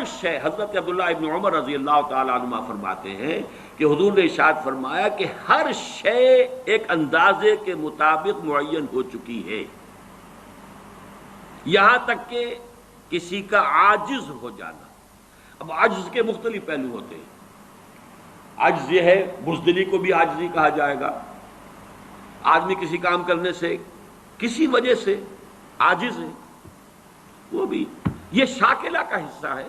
شے، حضرت عبداللہ ابن عمر رضی اللہ تعالیٰ عنہ فرماتے ہیں کہ حضور نے ارشاد فرمایا کہ ہر شے ایک اندازے کے مطابق معین ہو چکی ہے، یہاں تک کہ کسی کا عاجز ہو جانا۔ اب عجز کے مختلف پہلو ہوتے ہیں۔ عجز یہ ہے، بزدلی کو بھی عاجزی کہا جائے گا۔ آدمی کسی کام کرنے سے کسی وجہ سے عاجز ہے، وہ بھی یہ شاکلہ کا حصہ ہے،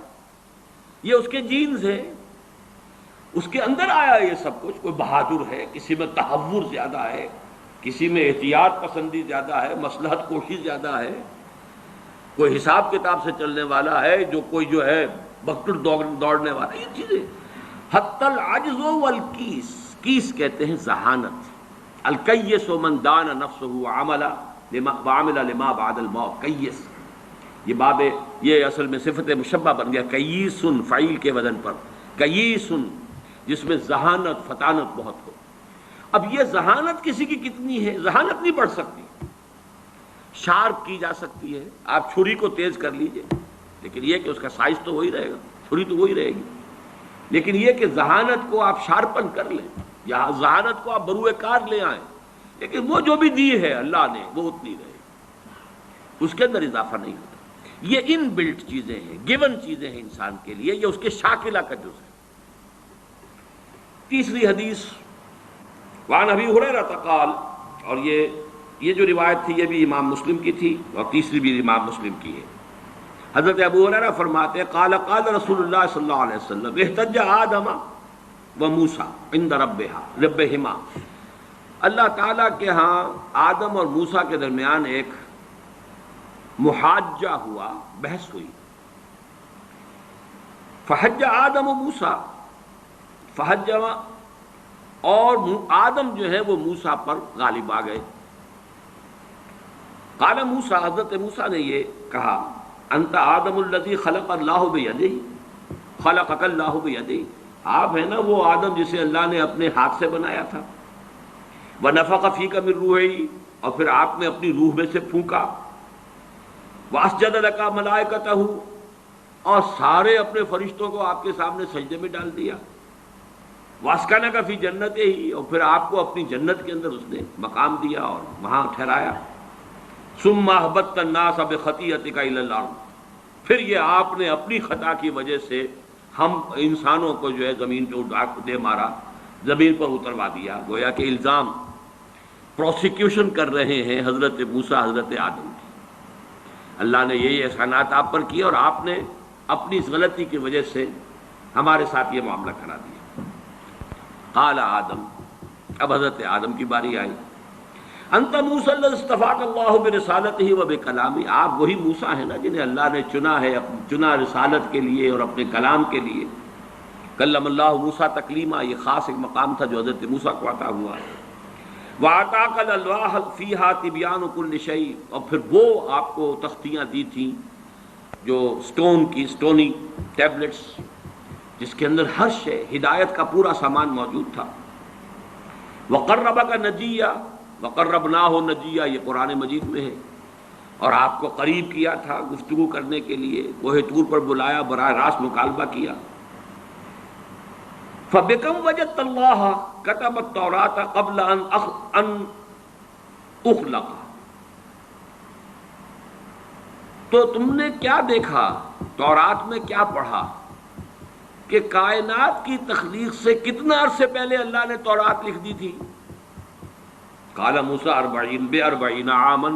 یہ اس کے جینز ہے، اس کے اندر آیا یہ سب کچھ۔ کوئی بہادر ہے، کسی میں تحور زیادہ ہے، کسی میں احتیاط پسندی زیادہ ہے، مصلحت کوشی زیادہ ہے، کوئی حساب کتاب سے چلنے والا ہے، جو کوئی جو ہے بکٹر دوڑنے والا، یہ چیزیں۔ حتی العجز والکیس، کیس کہتے ہیں ذہانت۔ الکیس من دان نفسہ وعمل لما بعد الموت، کیس، یہ باب، یہ اصل میں صفت مشبہ بن گیا، کیسن فعیل کے وزن پر، کیسن جس میں ذہانت فطانت بہت ہو۔ اب یہ ذہانت کسی کی کتنی ہے؟ ذہانت نہیں بڑھ سکتی، شارپ کی جا سکتی ہے، آپ چھری کو تیز کر لیجئے، لیکن یہ کہ اس کا سائز تو وہی رہے گا، چھری تو وہی رہے گی، لیکن یہ کہ ذہانت کو آپ شارپن کر لیں، یا ذہانت کو آپ بروئے کار لے آئیں، لیکن وہ جو بھی دی ہے اللہ نے وہ اتنی رہے گی، اس کے اندر اضافہ نہیں ہوتا۔ یہ ان بلٹ چیزیں ہیں، گیون چیزیں ہیں انسان کے لیے، یہ اس کے شاکلہ کا جز ہے۔ تیسری حدیث، وعن ابی ہریرہ قال، اور یہ جو روایت تھی یہ بھی امام مسلم کی تھی، اور تیسری بھی امام مسلم کی ہے۔ حضرت ابو ہریرہ فرماتے ہیں قال قال رسول اللہ صلی اللہ علیہ وسلم احتج آدم و موسیٰ عند ربہما، اللہ تعالیٰ کے ہاں آدم اور موسیٰ کے درمیان ایک محاجہ ہوا، بحث ہوئی۔ فحج آدم و موسیٰ، فحج، اور آدم جو ہے وہ موسیٰ پر غالب آ گئے۔ قال موسیٰ، حضرت موسیٰ نے یہ کہا، انت آدم الذی خلق اللہ بیدہ، خلقک اللہ بیدہ، آپ ہیں نا وہ آدم جسے اللہ نے اپنے ہاتھ سے بنایا تھا، ونفخ فیک من روحہ، اور پھر آپ نے اپنی روح میں سے پھونکا، واسجد لک ملائکتہ، اور سارے اپنے فرشتوں کو آپ کے سامنے سجدے میں ڈال دیا، واسکنک فی جنتہ ہی، اور پھر آپ کو اپنی جنت کے اندر اس نے مقام دیا اور وہاں ٹھہرایا، ثم اہبطت الناس بخطیئتک الی الارض، پھر یہ آپ نے اپنی خطا کی وجہ سے ہم انسانوں کو جو ہے زمین پہ اٹھا دے مارا، زمین پر اتروا دیا۔ گویا کہ الزام پروسیکیوشن کر رہے ہیں حضرت موسیٰ حضرت آدم کی، اللہ نے یہی احسانات آپ پر کیے اور آپ نے اپنی اس غلطی کی وجہ سے ہمارے ساتھ یہ معاملہ کرا دیا۔ قال آدم، اب حضرت آدم کی باری آئی، انت موسیٰ الذی اصطفاک اللہ برسالتہ و بکلامہ، آپ وہی موسیٰ ہیں نا جنہیں اللہ نے چنا ہے، چنا رسالت کے لیے اور اپنے کلام کے لیے۔ کلم اللہ موسیٰ تکلیما، یہ خاص ایک مقام تھا جو حضرت موسیٰ کو عطا ہوا ہے۔ وَأَعْطَاكَ الْأَلْوَاحَ فِيهَا تِبْيَانُ كُلِّ شَيْءٍ، اور پھر وہ آپ کو تختیاں دی تھیں جو سٹون کی، سٹونی ٹیبلٹس، جس کے اندر ہر شے، ہدایت کا پورا سامان موجود تھا۔ وَقَرَّبَكَ نَجِيًّا وَقَرَّبْنَاهُ نَجِيًّا، یہ قرآن مجید میں ہے، اور آپ کو قریب کیا تھا گفتگو کرنے کے لیے، کوہ طور پر بلایا، براہ راست مکالمہ کیا۔ فَبِكَمْ وَجَدْتَ اللَّهَ كَتَبَ التَّوْرَاةَ قَبْلَ أَنْ أُخْلَقَ، تو تم نے کیا دیکھا، تورات میں کیا پڑھا کہ کائنات کی تخلیق سے کتنا عرصے پہلے اللہ نے تورات لکھ دی تھی؟ قال موسیٰ 40 عاما،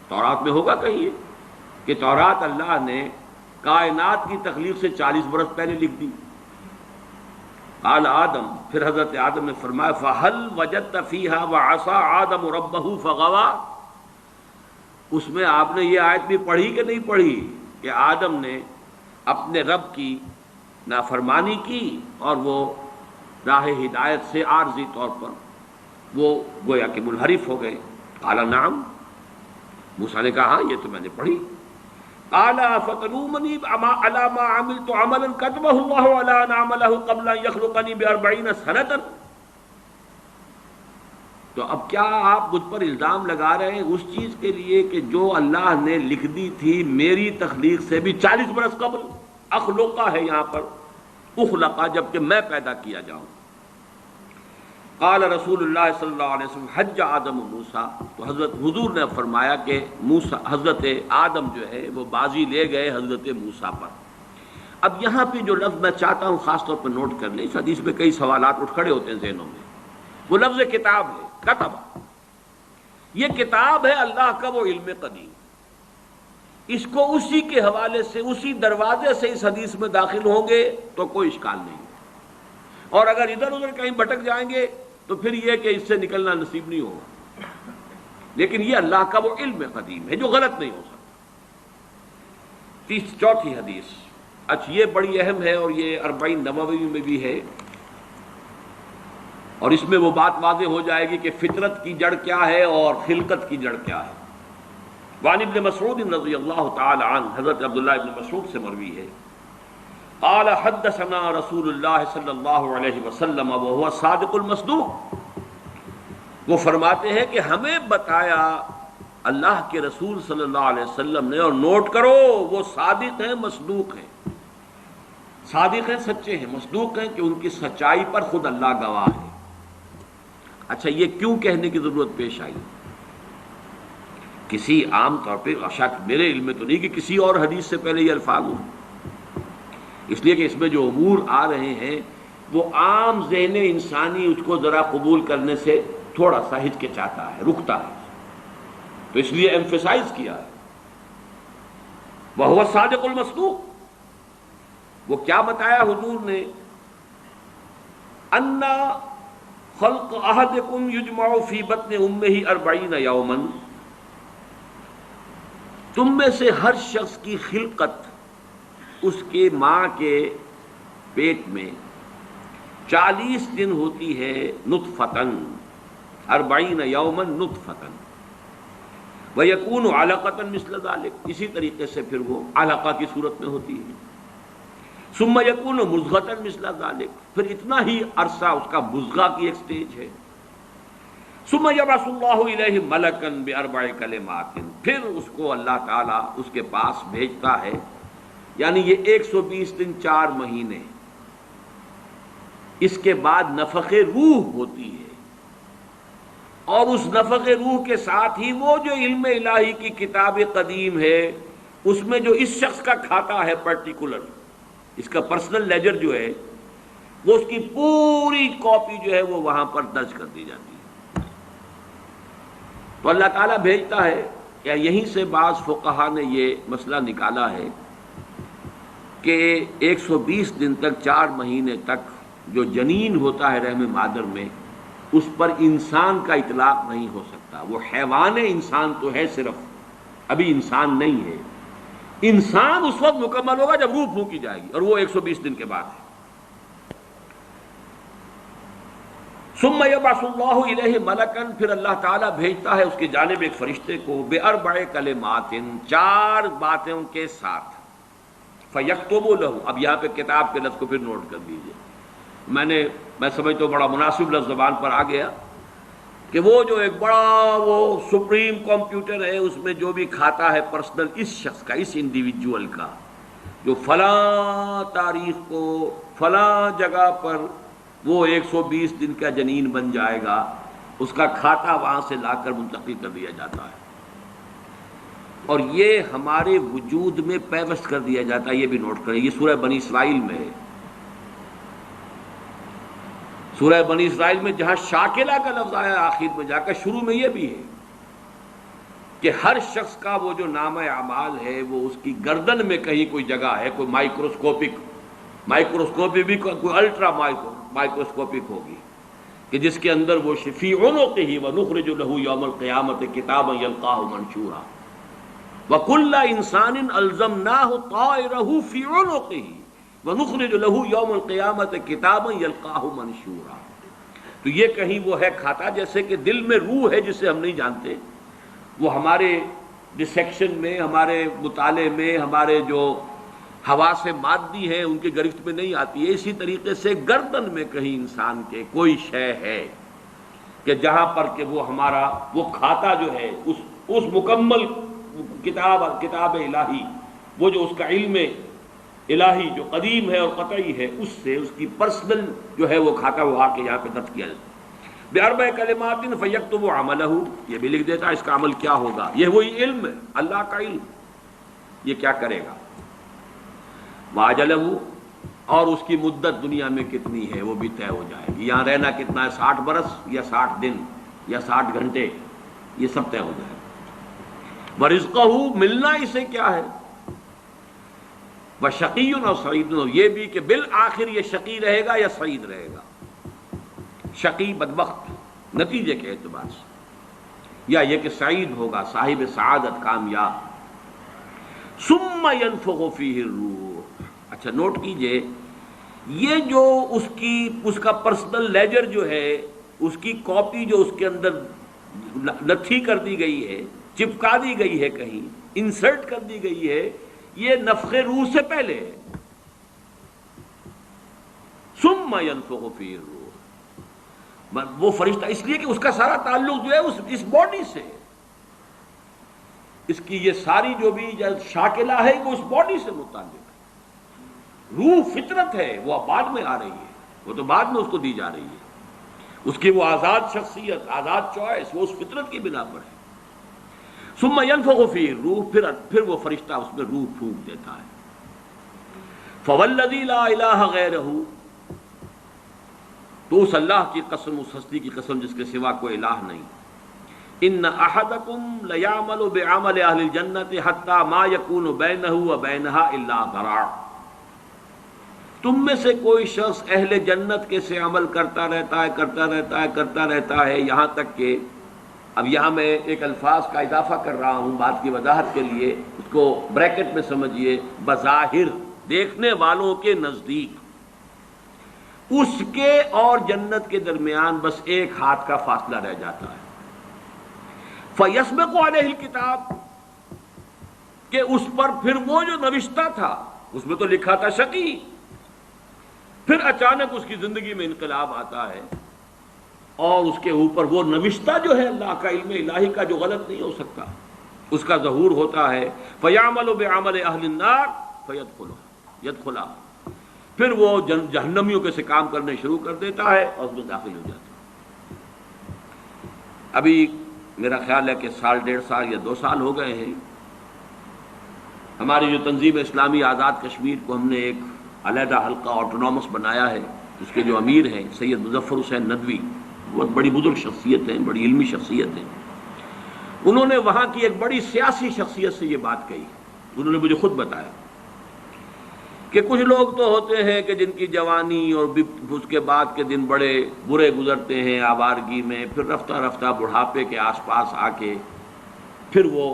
تورات میں ہوگا کہیں یہ کہ تورات اللہ نے کائنات کی تخلیق سے 40 برس پہلے لکھ دی۔ قال آدم، پھر حضرت آدم نے فرمایا فَهَلْ وَجَدْتَ فِيهَا وَعَصَىٰ آدَمُ رَبَّهُ فَغَوَىٰ، اس میں آپ نے یہ آیت بھی پڑھی کہ نہیں پڑھی کہ آدم نے اپنے رب کی نافرمانی کی اور وہ راہ ہدایت سے عارضی طور پر وہ گویا کہ منحرف ہو گئے؟ قال نعم، موسیٰ نے کہا ہاں یہ تو میں نے پڑھی۔ قال فتلومنی علی ما عملت عملا كتبه الله على ان اعمله قبل ان يخلقني ب40 سنة، تو اب کیا آپ مجھ پر الزام لگا رہے ہیں اس چیز کے لیے کہ جو اللہ نے لکھ دی تھی میری تخلیق سے بھی 40 برس قبل؟ اخلقہ ہے یہاں پر اخلقہ، جبکہ میں پیدا کیا جاؤں۔ قال رسول اللہ صلی اللہ علیہ وسلم حج آدم موسیٰ، تو حضرت حضور نے فرمایا کہ حضرت آدم جو ہے وہ بازی لے گئے حضرت موسیٰ پر۔ اب یہاں پہ جو لفظ میں چاہتا ہوں خاص طور پر نوٹ کر لیں، اس حدیث میں کئی سوالات اٹھ کھڑے ہوتے ہیں ذہنوں میں، وہ لفظ کتاب ہے، کتب، یہ کتاب ہے اللہ کا وہ علم قدیم، اس کو اسی کے حوالے سے اسی دروازے سے اس حدیث میں داخل ہوں گے تو کوئی اشکال نہیں، اور اگر ادھر ادھر کہیں بھٹک جائیں گے تو پھر یہ کہ اس سے نکلنا نصیب نہیں ہوگا، لیکن یہ اللہ کا وہ علم قدیم ہے جو غلط نہیں ہو سکتا۔ چوتھی حدیث، اچھا یہ بڑی اہم ہے اور یہ 40 نووی میں بھی ہے، اور اس میں وہ بات واضح ہو جائے گی کہ فطرت کی جڑ کیا ہے اور خلقت کی جڑ کیا ہے۔ وعن ابن مسعود رضی اللہ تعالی عنہ، حضرت عبداللہ ابن مسعود سے مروی ہے، قال حدثنا رسول اللہ صلی اللہ علیہ وسلم وهو الصادق المصدوق، وہ فرماتے ہیں کہ ہمیں بتایا اللہ کے رسول صلی اللہ علیہ وسلم نے، اور نوٹ کرو وہ صادق ہیں مصدوق ہیں، صادق ہیں سچے ہیں، مصدوق ہیں کہ ان کی سچائی پر خود اللہ گواہ ہے۔ اچھا یہ کیوں کہنے کی ضرورت پیش آئی؟ کسی عام طور پہ شک میرے علم میں تو نہیں کہ کسی اور حدیث سے پہلے یہ الفاظ ہوں، اس لیے کہ اس میں جو امور آ رہے ہیں وہ عام ذہن انسانی اس کو ذرا قبول کرنے سے تھوڑا سا ہچکچاتا ہے، رکتا ہے، تو اس لیے ایمفیسائز کیا ہے وَهُوَ الصَّادِقُ الْمَصْدُوقُ۔ وہ کیا بتایا حضور نے؟ اَنَّ خلق احدکم یجمع فی بطن امہ 40 یوما، تم میں سے ہر شخص کی خلقت اس کے ماں کے پیٹ میں 40 دن ہوتی ہے، نطفتن 40 یوما نطفتن، ویکون علقۃ مثل ذلک، اسی طریقے سے پھر وہ علقہ کی صورت میں ہوتی ہے، ثم یکون مضغۃ مثل ذلک، پھر اتنا ہی عرصہ اس کا مضغہ کی ایک سٹیج ہے، ثم یبعث اللہ الیہ ملکا باربع کلمات، پھر اس کو اللہ تعالیٰ اس کے پاس بھیجتا ہے، یعنی یہ 120 دن 4 مہینے، اس کے بعد نفخ روح ہوتی ہے، اور اس نفخ روح کے ساتھ ہی وہ جو علم الہی کی کتاب قدیم ہے اس میں جو اس شخص کا کھاتا ہے پرٹیکولر، اس کا پرسنل لیجر جو ہے، وہ اس کی پوری کاپی جو ہے وہ وہاں پر درج کر دی جاتی ہے۔ تو اللہ تعالیٰ بھیجتا ہے، یا یہیں سے بعض فقہا نے یہ مسئلہ نکالا ہے کہ 120 دن تک 4 مہینے تک جو جنین ہوتا ہے رحم مادر میں، اس پر انسان کا اطلاق نہیں ہو سکتا، وہ حیوان انسان تو ہے صرف، ابھی انسان نہیں ہے، انسان اس وقت مکمل ہوگا جب روح پھونکی جائے گی، اور وہ 120 دن کے بعد ہے۔ ثم یبعث اللہ الیہ ملکا، پھر اللہ تعالیٰ بھیجتا ہے اس کی جانب ایک فرشتے کو، باربع کلمات، 4 باتوں کے ساتھ، فیکتب لہ، اب یہاں پہ کتاب کے لفظ کو پھر نوٹ کر دیجئے، میں سمجھتا ہوں بڑا مناسب لفظ زبان پر آ گیا کہ وہ جو ایک بڑا وہ سپریم کمپیوٹر ہے، اس میں جو بھی کھاتا ہے پرسنل اس شخص کا، اس انڈیویجول کا، جو فلاں تاریخ کو فلاں جگہ پر وہ 120 دن کا جنین بن جائے گا، اس کا کھاتا وہاں سے لا کر منتقل کر دیا جاتا ہے، اور یہ ہمارے وجود میں پیوست کر دیا جاتا ہے۔ یہ بھی نوٹ کریں، یہ سورہ بنی اسرائیل میں ہے، سورہ بنی اسرائیل میں جہاں شاکلہ کا لفظ آیا آخر میں جا کر، شروع میں یہ بھی ہے کہ ہر شخص کا وہ جو نام اعمال ہے وہ اس کی گردن میں کہیں کوئی جگہ ہے، کوئی مائکروسکوپی بھی کوئی الٹرا مائکروسکوپک ہوگی کہ جس کے اندر وہ فی عنقہ ونخرج لہ یوم القیامۃ کتابا یلقاہ منشورا وکل انسان الزمناہ طائرہ فی عنقہ وَنُخْرِجُ لَهُ يَوْمَ الْقِيَامَةِ كِتَابًا يَلْقَاهُ مَنشُورًا۔ تو یہ کہیں وہ ہے کھاتا، جیسے کہ دل میں روح ہے جسے ہم نہیں جانتے، وہ ہمارے ڈسیکشن میں، ہمارے مطالعے میں، ہمارے جو حواس مادی ہیں ان کی گرفت میں نہیں آتی ہے، اسی طریقے سے گردن میں کہیں انسان کے کوئی شے ہے کہ جہاں پر کہ وہ ہمارا وہ کھاتا جو ہے اس مکمل کتاب الہی، وہ جو اس کا علم الہی جو قدیم ہے اور قطعی ہے اس سے اس کی پرسنل جو ہے وہ کھاتا ہوا کے یہاں پہ درج کیا جاتا ہے۔ بِأَرْبَعِ كَلِمَاتٍ فَيَكْتُبُ عَمَلَهُ، یہ بھی لکھ دیتا ہے اس کا عمل کیا ہوگا۔ یہ وہی علم ہے، اللہ کا علم، یہ کیا کرے گا۔ وَأَجَلَهُ، اور اس کی مدت دنیا میں کتنی ہے وہ بھی طے ہو جائے گی، یہاں رہنا کتنا ہے، 60 برس یا 60 دن یا 60 گھنٹے، یہ سب طے ہو جائے گا۔ وَرِزْقَهُ، ملنا اسے کیا ہے، وَشَقِيٌّ اور سعید، یہ بھی کہ بالآخر یہ شقی رہے گا یا سعید رہے گا، شقی بدبخت نتیجے کے اعتبار سے، یا یہ کہ سعید ہوگا صاحب سعادت کامیاب۔ ثم ينفخ فیہ الروح، اچھا نوٹ کیجئے، یہ جو اس کا پرسنل لیجر جو ہے، اس کی کاپی جو اس کے اندر لتھی کر دی گئی ہے، چپکا دی گئی ہے، کہیں انسرٹ کر دی گئی ہے، یہ نفخ روح سے پہلے ہے۔ ثم ينفخ فیہ الروح، وہ فرشتہ اس لیے کہ اس کا سارا تعلق جو ہے اس باڈی سے، اس کی یہ ساری جو بھی شاکلہ ہے وہ اس باڈی سے متعلق ہے۔ روح فطرت ہے، وہ بعد میں آ رہی ہے، وہ تو بعد میں اس کو دی جا رہی ہے، اس کی وہ آزاد شخصیت، آزاد چوائس، وہ اس فطرت کی بنا پر ہے۔ ثم ينفخ فیہ الروح، پھر وہ فرشتہ اس میں روح پھونک دیتا ہے۔ فوالذی لا الہ غیرہ، تو اس اللہ کی قسم، اس ہستی کی قسم جس کے سوا کوئی الہ نہیں، ان احدکم لیعمل بعمل اہل الجنۃ حتی ما یکون بینہ وبینہا الا ذراع، تم میں سے کوئی شخص اہل جنت کے سے عمل کرتا رہتا ہے یہاں تک کہ، اب یہاں میں ایک الفاظ کا اضافہ کر رہا ہوں بات کی وضاحت کے لیے، اس کو بریکٹ میں سمجھیے، بظاہر دیکھنے والوں کے نزدیک اس کے اور جنت کے درمیان بس ایک ہاتھ کا فاصلہ رہ جاتا ہے۔ فَيَسْبِقُ عَلَيْهِ الْكِتَابُ، کہ اس پر پھر وہ جو نوشتہ تھا، اس میں تو لکھا تھا شقی، پھر اچانک اس کی زندگی میں انقلاب آتا ہے اور اس کے اوپر وہ نوشتہ جو ہے اللہ کا علم الہی کا جو غلط نہیں ہو سکتا، اس کا ظہور ہوتا ہے۔ فَيَعْمَلُ بِعَمَلِ أَهْلِ النَّارِ فَيَدْخُلُهَا، پھر وہ جہنمیوں کے سے کام کرنے شروع کر دیتا ہے اور اس میں داخل ہو جاتا ہے۔ ابھی میرا خیال ہے کہ 1.5 سال یا 2 سال ہو گئے ہیں، ہماری جو تنظیم اسلامی آزاد کشمیر کو ہم نے ایک علیحدہ حلقہ آٹونومس بنایا ہے، اس کے جو امیر ہیں سید مظفر حسین ندوی، بہت بڑی بزرگ شخصیت ہیں، بڑی علمی شخصیت ہیں، انہوں نے وہاں کی ایک بڑی سیاسی شخصیت سے یہ بات کہی، انہوں نے مجھے خود بتایا کہ کچھ لوگ تو ہوتے ہیں کہ جن کی جوانی اور اس کے بعد کے دن بڑے برے گزرتے ہیں آوارگی میں، پھر رفتہ رفتہ بڑھاپے کے آس پاس آ کے پھر وہ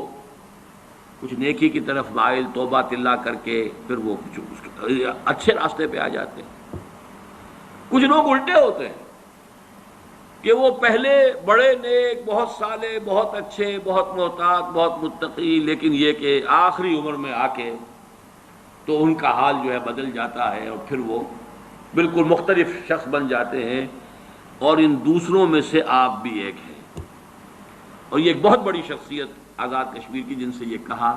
کچھ نیکی کی طرف مائل، توبہ تلا کر کے پھر وہ کچھ اچھے راستے پہ آ جاتے ہیں۔ کچھ لوگ الٹے ہوتے ہیں کہ وہ پہلے بڑے نیک، بہت صالح، بہت اچھے، بہت محتاط، بہت متقی، لیکن یہ کہ آخری عمر میں آ کے تو ان کا حال جو ہے بدل جاتا ہے اور پھر وہ بالکل مختلف شخص بن جاتے ہیں، اور ان دوسروں میں سے آپ بھی ایک ہیں۔ اور یہ ایک بہت بڑی شخصیت آزاد کشمیر کی، جن سے یہ کہا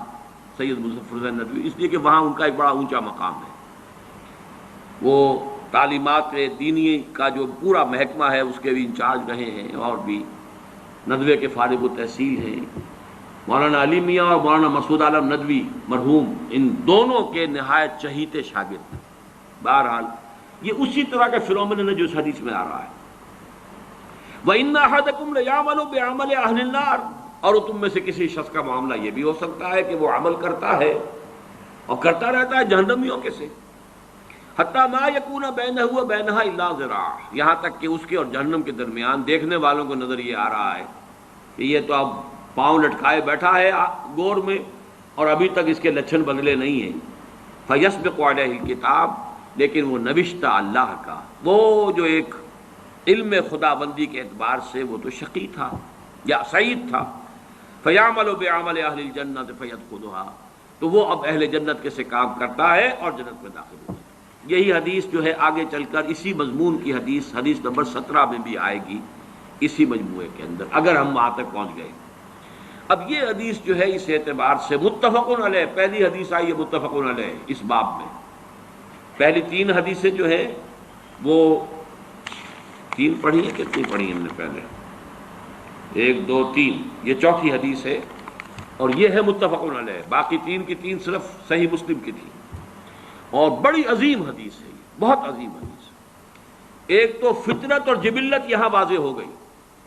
سید مظفر حسین ندوی، اس لیے کہ وہاں ان کا ایک بڑا اونچا مقام ہے، وہ تعلیمات دینی کا جو پورا محکمہ ہے اس کے بھی انچارج رہے ہیں، اور بھی ندوے کے فارغ التحصیل ہیں، مولانا علی میاں اور مولانا مسعود عالم ندوی مرحوم، ان دونوں کے نہایت چہیتے شاگرد۔ بہرحال یہ اسی طرح کا فنومینن ہے جو اس حدیث میں آ رہا ہے۔ وَإِنَّ أَحَدَكُمْ لَيَعْمَلُ بِعَمَلِ أَهْلِ النَّارِ، اور تم میں سے کسی شخص کا معاملہ یہ بھی ہو سکتا ہے کہ وہ عمل کرتا ہے اور کرتا رہتا ہے جہنمیوں کے سے، حتیٰ ما یکون بینہ وبینہا الا ذراع، یہاں تک کہ اس کے اور جہنم کے درمیان دیکھنے والوں کو نظر یہ آ رہا ہے کہ یہ تو اب پاؤں لٹکائے بیٹھا ہے گور میں اور ابھی تک اس کے لچھن بدلے نہیں ہیں۔ فیسبق علیہ الکتاب، لیکن وہ نوشتہ اللہ کا، وہ جو ایک علم خدا بندی کے اعتبار سے وہ تو شقی تھا یا سعید تھا۔ فیعمل بعمل اہل الجنۃ فیدخلھا، تو وہ اب اہل جنت کے سے کام کرتا ہے اور جنت میں داخل ہوتا ہے۔ یہی حدیث جو ہے آگے چل کر اسی مضمون کی حدیث نمبر 17 میں بھی آئے گی، اسی مجموعے کے اندر، اگر ہم وہاں تک پہنچ گئے۔ اب یہ حدیث جو ہے اس اعتبار سے متفق علیہ، پہلی حدیث آئی ہے متفق علیہ اس باب میں، پہلی 3 حدیثیں جو ہیں وہ 3 پڑھی ہیں، کتنی پڑھی ہم نے پہلے؟ 1 2 3، یہ چوتھی حدیث ہے اور یہ ہے متفق علیہ. باقی 3 کی 3 صرف صحیح مسلم کی تھی اور بڑی عظیم حدیث ہے، یہ بہت عظیم حدیث ہے. ایک تو فطرت اور جبلت یہاں واضح ہو گئی.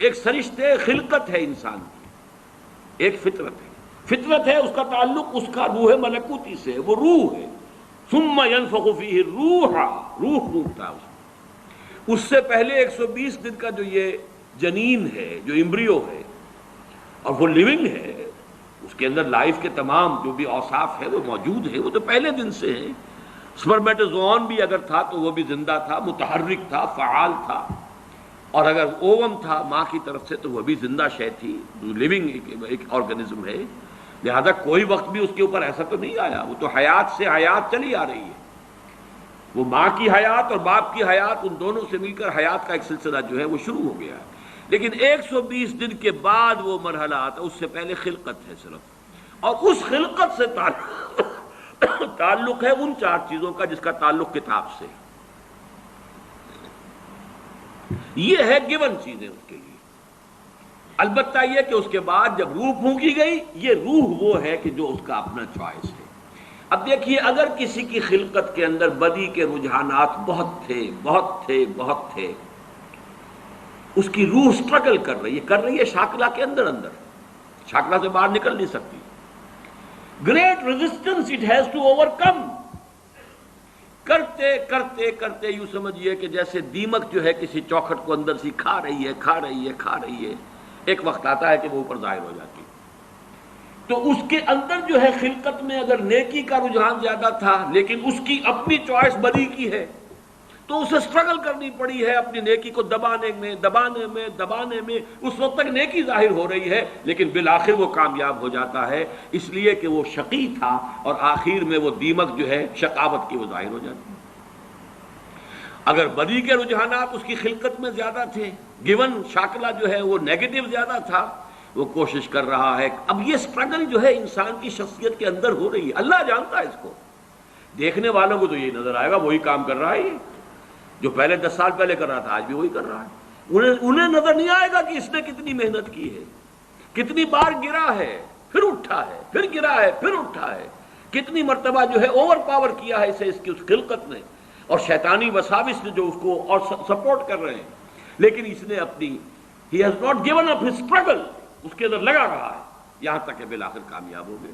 ایک سرشتے خلقت ہے انسان کی، ایک فطرت ہے. فطرت ہے، اس کا تعلق اس کا روح ملکوتی سے، وہ روح ہے. ثم ينفخ فيه الروح، روح پھونکتا ہے اس سے پہلے 120 دن کا جو یہ جنین ہے، جو امبریو ہے اور وہ لیونگ ہے، اس کے اندر لائف کے تمام جو بھی اوصاف ہے وہ موجود ہے، وہ تو پہلے دن سے ہے. سپرمیٹوزوئن بھی اگر تھا تو وہ بھی زندہ تھا، متحرک تھا، فعال تھا. اور اگر اووم تھا ماں کی طرف سے تو وہ بھی زندہ شے تھی، لیونگ ایک آرگنزم ہے. لہذا کوئی وقت بھی اس کے اوپر ایسا تو نہیں آیا، وہ تو حیات سے حیات چلی آ رہی ہے. وہ ماں کی حیات اور باپ کی حیات، ان دونوں سے مل کر حیات کا ایک سلسلہ جو ہے وہ شروع ہو گیا ہے. لیکن 120 دن کے بعد وہ مرحلہ آتا، اس سے پہلے خلقت ہے صرف. اور اس خلقت سے تعلق ہے ان 4 چیزوں کا جس کا تعلق کتاب سے. یہ ہے گیون چیزیں اس کے لیے. البتہ یہ کہ اس کے بعد جب روح پھونکی گئی، یہ روح وہ ہے کہ جو اس کا اپنا چوائس ہے. اب دیکھیے، اگر کسی کی خلقت کے اندر بدی کے رجحانات بہت تھے، اس کی روح سٹرگل کر رہی ہے شاکلہ کے اندر شاکلہ سے باہر نکل نہیں سکتی. Great resistance it has to overcome. کرتے یوں سمجھیے کہ جیسے دیمک جو ہے کسی چوکھٹ کو اندر سے کھا رہی ہے. ایک وقت آتا ہے کہ وہ اوپر ظاہر ہو جاتی. تو اس کے اندر جو ہے خلقت میں اگر نیکی کا رجحان زیادہ تھا لیکن اس کی اپنی چوائس بدی کی ہے، تو اسے سٹرگل کرنی پڑی ہے اپنی نیکی کو دبانے میں. اس وقت تک نیکی ظاہر ہو رہی ہے لیکن بالآخر وہ کامیاب ہو جاتا ہے، اس لیے کہ وہ شقی تھا اور آخر میں وہ دیمک جو ہے شقاوت کی وہ ظاہر ہو جاتی ہے. اگر بدی کے رجحانات اس کی خلقت میں زیادہ تھے، گیون شاکلہ جو ہے وہ نیگیٹو زیادہ تھا، وہ کوشش کر رہا ہے. اب یہ سٹرگل جو ہے انسان کی شخصیت کے اندر ہو رہی ہے. اللہ جانتا ہے اس کو. دیکھنے والوں کو تو یہ نظر آئے گا وہی کام کر رہا ہے، جو پہلے 10 سال پہلے کر رہا تھا آج بھی وہی کر رہا ہے. انہیں نظر نہیں آئے گا کہ اس نے کتنی محنت کی ہے، کتنی بار گرا ہے پھر اٹھا ہے، پھر گرا ہے پھر اٹھا ہے، کتنی مرتبہ جو ہے اوور پاور کیا ہے اسے اس کی اس خلقت نے اور شیطانی وساوس نے جو اس کو اور سپورٹ کر رہے ہیں. لیکن اس نے اپنی he has not given up his struggle، اس کے اندر لگا رہا ہے یہاں تک کہ بالآخر کامیاب ہو گئے.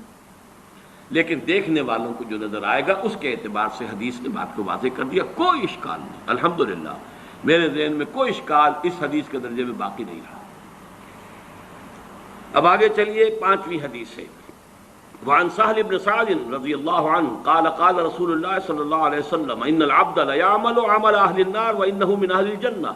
لیکن دیکھنے والوں کو جو نظر آئے گا اس کے اعتبار سے حدیث نے بات کو واضح کر دیا. کوئی اشکال نہیں، الحمدللہ میرے ذہن میں کوئی اشکال اس حدیث کے درجے میں باقی نہیں رہا. اب آگے چلیے 5ویں حدیث ہے. وعن سهل بن سعد رضی اللہ عنہ قال قال رسول اللہ صلی اللہ علیہ وسلم ان العبد لیعمل عمل اہل النار وانه من اہل الجنہ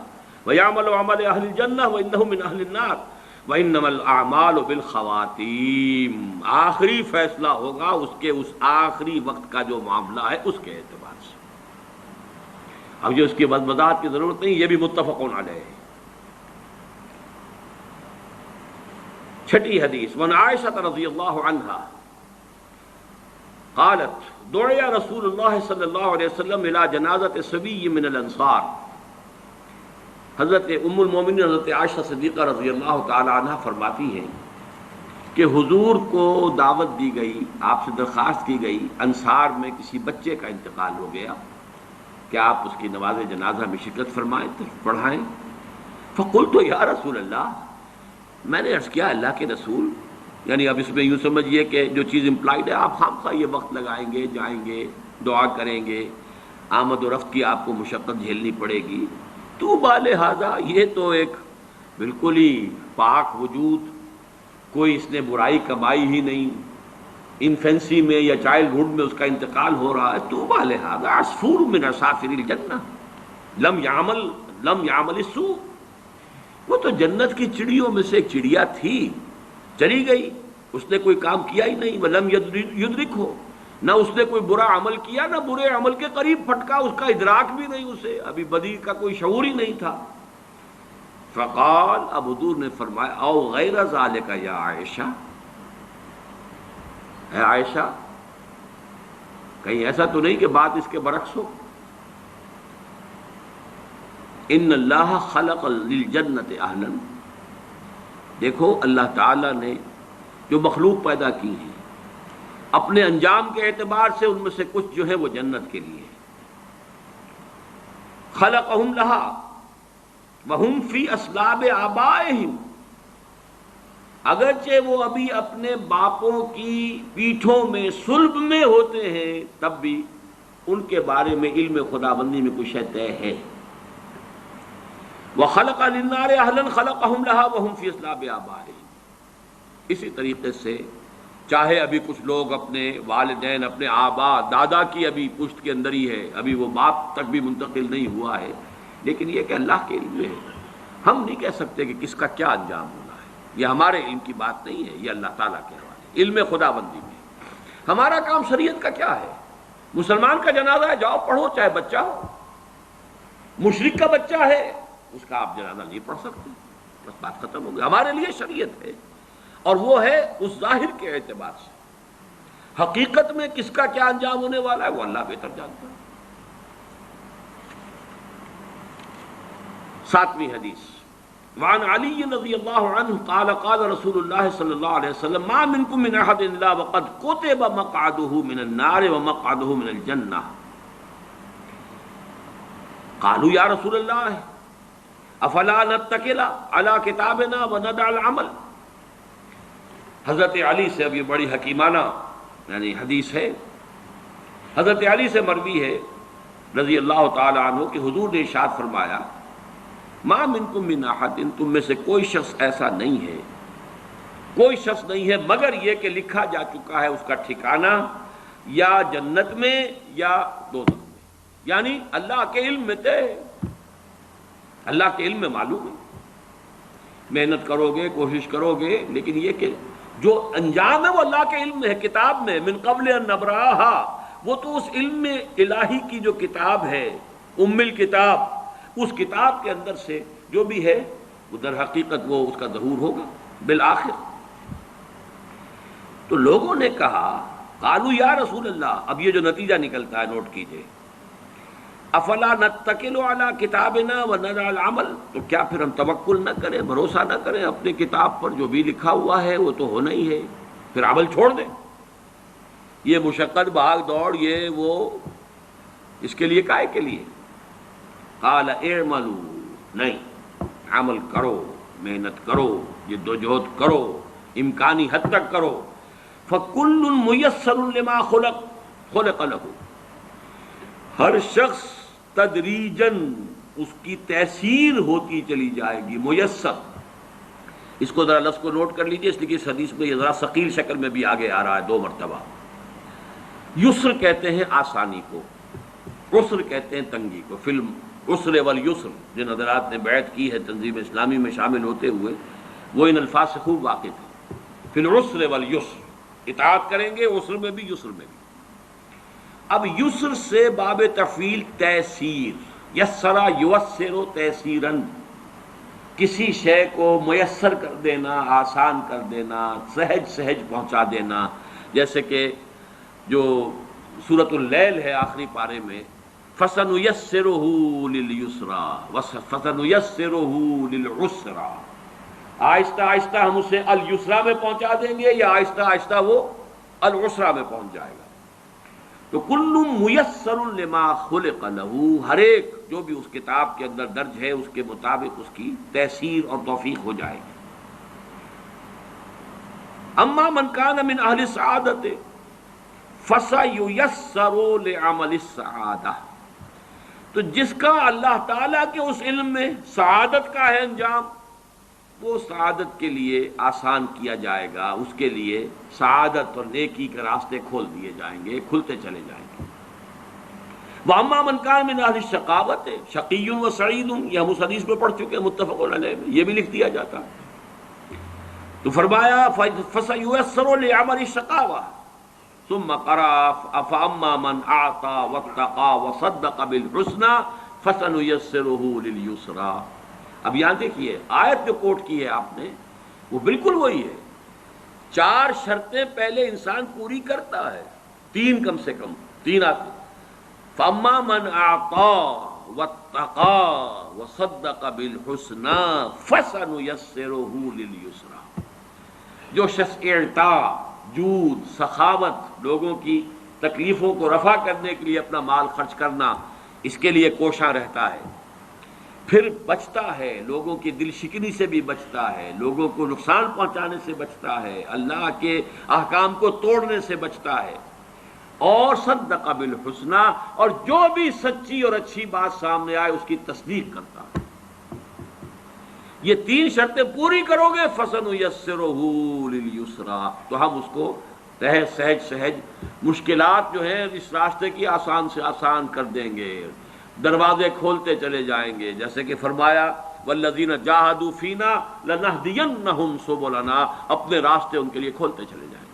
ویعمل عمل اہل الجنہ وانه من اہل النار وانما الاعمال بالخواتیم. آخری فیصلہ ہوگا اس کے اس آخری وقت کا جو معاملہ ہے اس کے اعتبار سے. اب جو اس کی وضاحت کی ضرورت نہیں، یہ بھی متفق علیہ ہے. 6 حدیث. وعن عائشہ رضی اللہ عنہا قالت دعی رسول اللہ صلی اللہ علیہ وسلم الى جنازۃ صبی من الانصار. حضرت ام المومنین حضرت عائشہ صدیقہ رضی اللہ تعالی عنہ فرماتی ہیں کہ حضور کو دعوت دی گئی، آپ سے درخواست کی گئی، انصار میں کسی بچے کا انتقال ہو گیا کہ آپ اس کی نماز جنازہ میں شرکت فرمائیں، پڑھائیں. فقلت یا رسول اللہ، میں نے عرض کیا اللہ کے رسول. یعنی اب اس میں یوں سمجھیے کہ جو چیز امپلائڈ ہے، آپ خامخواہ یہ وقت لگائیں گے، جائیں گے، دعا کریں گے، آمد و رفت کی آپ کو مشقت جھیلنی پڑے گی. تو بالہذا یہ تو ایک بالکل ہی پاک وجود، کوئی اس نے برائی کمائی ہی نہیں، انفینسی میں یا چائلڈ ہوڈ میں اس کا انتقال ہو رہا ہے. تو بالہذا عصفور من عصافر الجنہ لم یعمل السوء. وہ تو جنت کی چڑیوں میں سے ایک چڑیا تھی، چلی گئی، اس نے کوئی کام کیا ہی نہیں. ولم یدرکہ، نہ اس نے کوئی برا عمل کیا، نہ برے عمل کے قریب پھٹکا، اس کا ادراک بھی نہیں، اسے ابھی بدی کا کوئی شعور ہی نہیں تھا. فقال، اب حضور نے فرمایا او غیر ذالک یا عائشہ، اے عائشہ کہیں ایسا تو نہیں کہ بات اس کے برعکس ہو. ان اللہ خلق للجنت اہلا، دیکھو اللہ تعالیٰ نے جو مخلوق پیدا کی ہے اپنے انجام کے اعتبار سے ان میں سے کچھ جو ہے وہ جنت کے لیے، خلقہم لہا وہم فی اصلاب آبائہم، اگرچہ وہ ابھی اپنے باپوں کی پیٹھوں میں صلب میں ہوتے ہیں تب بھی ان کے بارے میں علم خداوندی میں کچھ شے طے ہے۔ وَخَلَقَ لِلنَّارِ أَهْلًا خَلَقَهُمْ لَهَا وَهُمْ فِي أَصْلَابِ آبَائِهِمْ، اسی طریقے سے چاہے ابھی کچھ لوگ اپنے والدین اپنے آبا دادا کی ابھی پشت کے اندر ہی ہے، ابھی وہ باپ تک بھی منتقل نہیں ہوا ہے، لیکن یہ کہ اللہ کے علم میں ہے، ہم نہیں کہہ سکتے کہ کس کا کیا انجام ہونا ہے، یہ ہمارے علم کی بات نہیں ہے، یہ اللہ تعالیٰ کے حوالے علم خداوندی میں۔ ہمارا کام شریعت کا کیا ہے؟ مسلمان کا جنازہ ہے جاؤ پڑھو، چاہے بچہ ہو، مشرک کا بچہ ہے اس کا آپ جنازہ نہیں پڑھ سکتے، بس بات ختم ہو گئی۔ ہمارے لیے شریعت ہے اور وہ ہے اس ظاہر کے اعتبار سے، حقیقت میں کس کا کیا انجام ہونے والا ہے وہ اللہ بہتر جانتا ہے۔ 7ویں حدیث، وعن علی رضی اللہ عنہ قال قال رسول اللہ صلی اللہ علیہ وسلم ما منکم من احد الا وقد کتب مقعده من النار ومقعده من الجنہ، قالوا یا رسول اللہ افلا نتکل علی کتابنا وندع العمل۔ حضرت علی سے اب یہ بڑی حکیمانہ یعنی حدیث ہے، حضرت علی سے مروی ہے رضی اللہ تعالی عنہ کہ حضور نے ارشاد فرمایا ما منکم من احد، تم میں سے کوئی شخص ایسا نہیں ہے، کوئی شخص نہیں ہے مگر یہ کہ لکھا جا چکا ہے اس کا ٹھکانہ یا جنت میں یا دوزخ میں، یعنی اللہ کے علم میں طے ہے، اللہ کے علم میں معلوم ہے، محنت کرو گے کوشش کرو گے، لیکن یہ کہ جو انجام ہے وہ اللہ کے علم میں ہے، کتاب میں، من قبل ان نبراہا، وہ تو اس علم الہی کی جو کتاب ہے ام الکتاب، اس کتاب کے اندر سے جو بھی ہے وہ در حقیقت وہ اس کا ظہور ہوگا بالآخر۔ تو لوگوں نے کہا قالوا یا رسول اللہ، اب یہ جو نتیجہ نکلتا ہے نوٹ کیجئے، افلا نتکل علی کتابنا وندع العمل، تو کیا پھر ہم توکل نہ کریں، بھروسہ نہ کریں اپنے کتاب پر، جو بھی لکھا ہوا ہے وہ تو ہونا ہی ہے، پھر عمل چھوڑ دیں، یہ مشقت بھاگ دوڑ یہ وہ اس کے لیے کائے کے لیے؟ قال اعملوا، نہیں، عمل کرو، محنت کرو، جد و جہد کرو، امکانی حد تک کرو، فکل میسر لما خلق له، ہر شخص تدریجاً اس کی تیسیر ہوتی چلی جائے گی، میسر، اس کو ذرا لفظ کو نوٹ کر لیجئے، اس لیے کہ اس حدیث میں یہ ذرا ثقیل شکل میں بھی آگے آ رہا ہے 2 مرتبہ۔ یسر کہتے ہیں آسانی کو، عسر کہتے ہیں تنگی کو، فلم عسر والیسر، جن حضرات نے بیعت کی ہے تنظیم اسلامی میں شامل ہوتے ہوئے وہ ان الفاظ سے خوب واقف ہیں، فی العسر والیسر، اطاعت کریں گے عسر میں بھی یسر میں بھی۔ اب یسر سے باب تفعیل تیسیر، یسرا یوسر تیسیراً، کسی شے کو میسر کر دینا، آسان کر دینا، سہج سہج پہنچا دینا، جیسے کہ جو سورۃ اللیل ہے آخری پارے میں فَسَنُيَسِّرُهُ لِلْيُسْرَى فَسَنُيَسِّرُهُ لِلْعُسْرَى، آہستہ آہستہ ہم اسے اليسرا میں پہنچا دیں گے یا آہستہ آہستہ وہ العسرا میں پہنچ جائے گا۔ تو کل میسر لما خلق له، ہر ایک جو بھی اس کتاب کے اندر درج ہے اس کے مطابق اس کی تیسیر اور توفیق ہو جائے گی۔ اما من کان من اہل السعادۃ فسیسر لعمل السعادہ، تو جس کا اللہ تعالیٰ کے اس علم میں سعادت کا ہے انجام، وہ سعادت کے لیے آسان کیا جائے گا، اس کے لیے سعادت اور نیکی کے راستے کھول دیے جائیں گے، کھلتے چلے جائیں گے۔ وَأَمَّا مَنْ كَانَ مِنْ أَهْلِ الشَّقَاوَةِ شَقِيٌّ وَسَعِيدٌ، یہ ہم اس حدیث میں پڑھ چکے ہیں متفق علیہ میں، یہ بھی لکھ دیا جاتا ہے۔ تو فرمایا فَسَيُيَسَّرُ لِعَمَلِ الشَّقَاوَةِ ثُمَّ قَرَأَ فَأَمَّا مَنْ أَعْطَى وَاتَّقَى وَصَدَّقَ بِالْحُسْنَى فَسَنُيَسِّرُهُ لِلْيُسْرَى۔ اب یہاں دیکھیے آیت جو کوٹ کی ہے آپ نے وہ بالکل وہی ہے، 4 شرطیں پہلے انسان پوری کرتا ہے، 3 کم سے کم 3 آتے، فَأَمَّا مَنْ أَعْطَى، واتقى وصدق بالحسنى فسنيسره لليسرى۔ جو شخص اعطا، جود، سخاوت، لوگوں کی تکلیفوں کو رفع کرنے کے لیے اپنا مال خرچ کرنا، اس کے لیے کوشاں رہتا ہے، پھر بچتا ہے، لوگوں کی دل شکنی سے بھی بچتا ہے، لوگوں کو نقصان پہنچانے سے بچتا ہے، اللہ کے احکام کو توڑنے سے بچتا ہے، اور صدق بالحسنى، اور جو بھی سچی اور اچھی بات سامنے آئے اس کی تصدیق کرتا ہے۔ یہ تین شرطیں پوری کرو گے فَسَنُيَسِّرُهُ لِلْيُسْرَىٰ، تو ہم اس کو سہج مشکلات جو ہیں اس راستے کی آسان سے آسان کر دیں گے، دروازے کھولتے چلے جائیں گے، جیسے کہ فرمایا وَالَّذِينَ جَاهَدُوا فِينَا لَنَهْدِيَنَّهُمْ سُبُلَنَا، اپنے راستے ان کے لیے کھولتے چلے جائیں گے۔